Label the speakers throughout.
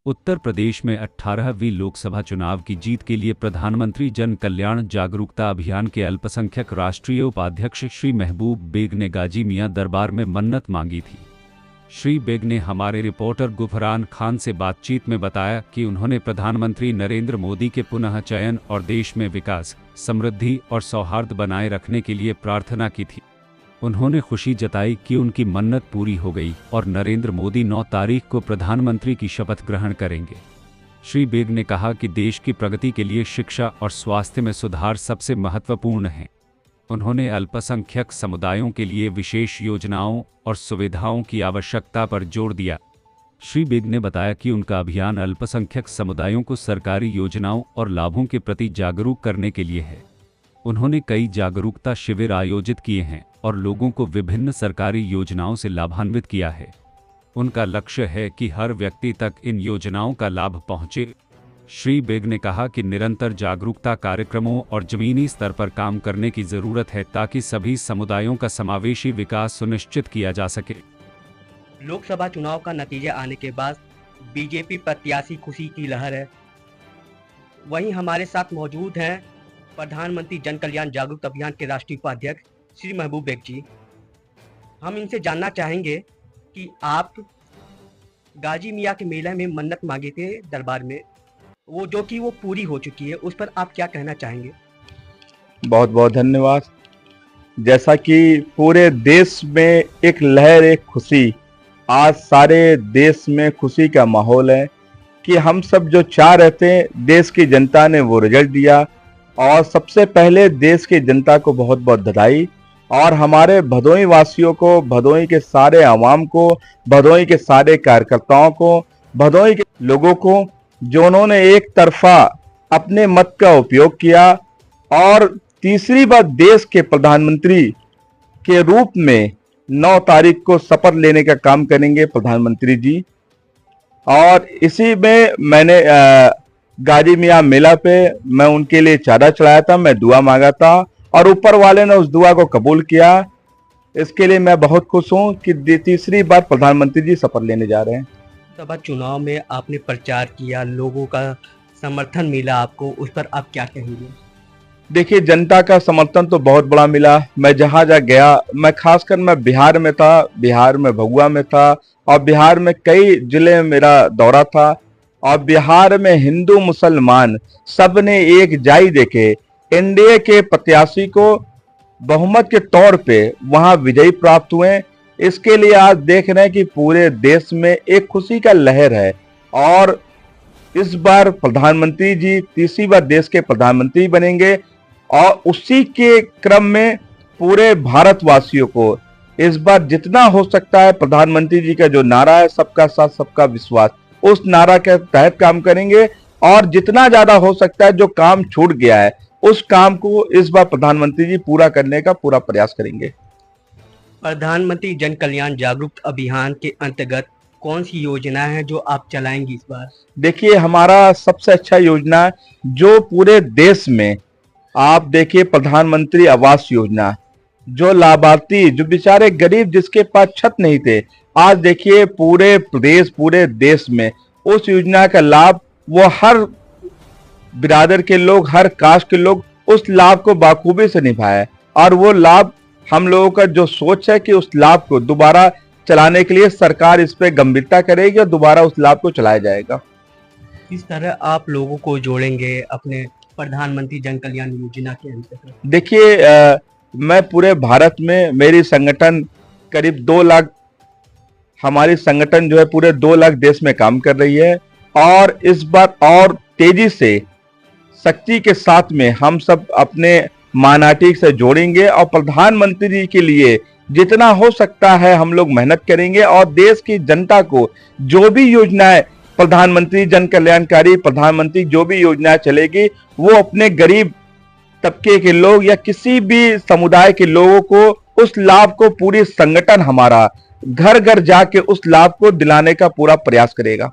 Speaker 1: उत्तर प्रदेश में 18वीं लोकसभा चुनाव की जीत के लिए प्रधानमंत्री जन कल्याण जागरूकता अभियान के अल्पसंख्यक राष्ट्रीय उपाध्यक्ष श्री महबूब बेग ने गाजी मियां दरबार में मन्नत मांगी थी। श्री बेग ने हमारे रिपोर्टर गुफरान खान से बातचीत में बताया कि उन्होंने प्रधानमंत्री नरेंद्र मोदी के पुनः चयन और देश में विकास, समृद्धि और सौहार्द बनाए रखने के लिए प्रार्थना की थी। उन्होंने खुशी जताई कि उनकी मन्नत पूरी हो गई और नरेंद्र मोदी 9 तारीख को प्रधानमंत्री की शपथ ग्रहण करेंगे। श्री बेग ने कहा कि देश की प्रगति के लिए शिक्षा और स्वास्थ्य में सुधार सबसे महत्वपूर्ण है। उन्होंने अल्पसंख्यक समुदायों के लिए विशेष योजनाओं और सुविधाओं की आवश्यकता पर जोर दिया। श्री बेग ने बताया कि उनका अभियान अल्पसंख्यक समुदायों को सरकारी योजनाओं और लाभों के प्रति जागरूक करने के लिए है। उन्होंने कई जागरूकता शिविर आयोजित किए हैं और लोगों को विभिन्न सरकारी योजनाओं से लाभान्वित किया है। उनका लक्ष्य है कि हर व्यक्ति तक इन योजनाओं का लाभ पहुंचे। श्री बेग ने कहा कि निरंतर जागरूकता कार्यक्रमों और जमीनी स्तर पर काम करने की जरूरत है ताकि सभी समुदायों का समावेशी विकास सुनिश्चित किया जा सके।
Speaker 2: लोकसभा चुनाव का नतीजा आने के बाद बीजेपी प्रत्याशी खुशी की लहर है। वहीं हमारे साथ मौजूद हैं प्रधानमंत्री जन कल्याण जागरूकता अभियान के राष्ट्रीय उपाध्यक्ष श्री महबूब बेग जी। हम इनसे जानना चाहेंगे कि आप गाजी मियां के मेले में मन्नत मांगे थे दरबार में, वो पूरी हो चुकी है, उस पर आप क्या कहना चाहेंगे?
Speaker 3: बहुत बहुत धन्यवाद। जैसा कि पूरे देश में एक लहर, एक खुशी, आज सारे देश में खुशी का माहौल है कि हम सब जो चाह रहे थे देश की जनता ने वो रिजल्ट दिया। और सबसे पहले देश की जनता को बहुत बहुत बधाई और हमारे भदोही वासियों को, भदोही के सारे आवाम को, भदोही के सारे कार्यकर्ताओं को, भदोही के लोगों को जो उन्होंने एक तरफा अपने मत का उपयोग किया और तीसरी बार देश के प्रधानमंत्री के रूप में 9 तारीख को शपथ लेने का काम करेंगे प्रधानमंत्री जी। और इसी में मैंने गाजी मियां मेला पे मैं उनके लिए चादर चढ़ाया था, मैं दुआ मांगा था और ऊपर वाले ने उस दुआ को कबूल किया। इसके लिए मैं बहुत खुश हूं कि तीसरी बार प्रधानमंत्री जी शपथ लेने जा रहे हैं।
Speaker 2: लोकसभा चुनाव में आपने प्रचार किया, लोगों का समर्थन मिला आपको, उस पर आप क्या कहेंगे?
Speaker 3: देखिए, जनता का समर्थन तो बहुत बड़ा मिला। मैं जहां गया, मैं खासकर मैं बिहार में था, बिहार में भगुआ में था और बिहार में कई जिले में मेरा दौरा था और बिहार में हिंदू मुसलमान सब ने एक जाई देके एनडीए के प्रत्याशी को बहुमत के तौर पे वहां विजयी प्राप्त हुए। इसके लिए आज देख रहे हैं कि पूरे देश में एक खुशी का लहर है और इस बार प्रधानमंत्री जी तीसरी बार देश के प्रधानमंत्री बनेंगे और उसी के क्रम में पूरे भारतवासियों को इस बार जितना हो सकता है प्रधानमंत्री जी का जो नारा है, सबका साथ सबका विश्वास, उस नारा के तहत काम करेंगे और जितना ज्यादा हो सकता है जो काम छूट गया है उस काम को इस बार प्रधानमंत्री जी पूरा करने का पूरा प्रयास करेंगे।
Speaker 2: प्रधानमंत्री जन कल्याण जागरूकता अभियान के अंतर्गत कौन सी योजना है जो आप चलाएंगी इस बार?
Speaker 3: देखिए, हमारा सबसे अच्छा योजना जो पूरे देश में आप देखिए प्रधानमंत्री आवास योजना, जो लाभार्थी, जो बेचारे गरीब जिसके पास छत नहीं थे, आज देखिए पूरे प्रदेश, पूरे देश में उस योजना का लाभ वो हर बिरादर के लोग, हर कास्ट के लोग उस लाभ को बाखूबी से निभाए और वो लाभ हम लोगों का जो सोच है कि उस लाभ को दोबारा चलाने के लिए सरकार इस पे गंभीरता करेगी और दोबारा उस लाभ को चलाया जाएगा।
Speaker 2: किस तरह आप लोगों को जोड़ेंगे अपने प्रधानमंत्री जन कल्याण योजना के अंतर्गत?
Speaker 3: देखिए, मैं पूरे भारत में मेरी संगठन करीब 2 लाख, हमारी संगठन जो है पूरे 2 लाख देश में काम कर रही है और इस बार और तेजी से शक्ति के साथ में हम सब अपने मानाटी से जोड़ेंगे और प्रधानमंत्री जी के लिए जितना हो सकता है हम लोग मेहनत करेंगे और देश की जनता को जो भी योजनाएं प्रधानमंत्री जन कल्याणकारी, प्रधानमंत्री जो भी योजनाएं चलेगी वो अपने गरीब तबके के लोग या किसी भी समुदाय के लोगों को उस लाभ को पूरी संगठन हमारा घर घर जाके उस लाभ को दिलाने का पूरा प्रयास करेगा।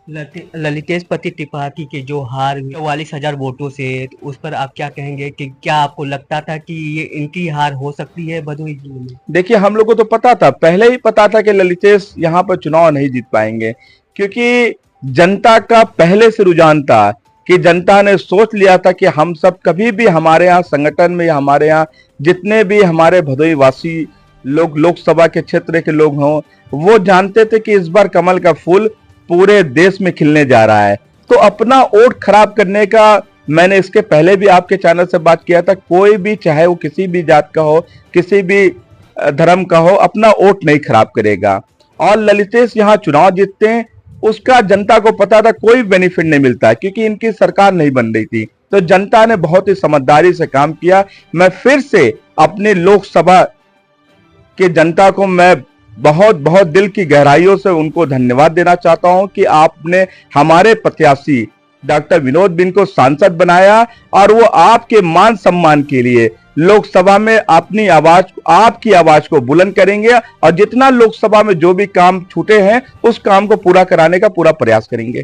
Speaker 2: ललितेश पति त्रिपाठी के जो हार 44,000 वोटों से, उस पर आप क्या कहेंगे कि क्या आपको लगता था कि ये इनकी हार हो सकती है भदोही जिले में?
Speaker 3: देखिए, हम लोग को तो पता था, पहले ही पता था कि ललितेश यहाँ पर चुनाव नहीं जीत पाएंगे क्योंकि जनता का पहले से रुझान था कि जनता ने सोच लिया था कि हम सब कभी भी हमारे यहाँ संगठन में या हमारे यहाँ जितने भी हमारे भदोही वासी लोग लोकसभा के क्षेत्र के लोग हों, वो जानते थे कि इस बार कमल का फूल पूरे देश में खिलने जा रहा है। तो अपना वोट खराब करने का, मैंने इसके पहले भी आपके चैनल से बात किया था, कोई भी चाहे वो किसी भी जात का हो, किसी भी धर्म का हो, अपना वोट नहीं खराब करेगा। और ललितेश यहाँ चुनाव जीतते हैं, उसका जनता को पता था कोई बेनिफिट नहीं मिलता है क्योंकि इनकी सरकार नहीं बन रही थी। तो जनता ने बहुत ही समझदारी से काम किया। मैं फिर से अपने लोकसभा के जनता को मैं बहुत बहुत दिल की गहराइयों से उनको धन्यवाद देना चाहता हूं कि आपने हमारे प्रत्याशी डॉक्टर विनोद बिन को सांसद बनाया और वो आपके मान सम्मान के लिए लोकसभा में अपनी आवाज, आपकी आवाज को बुलंद करेंगे और जितना लोकसभा में जो भी काम छूटे हैं उस काम को पूरा कराने का पूरा प्रयास करेंगे।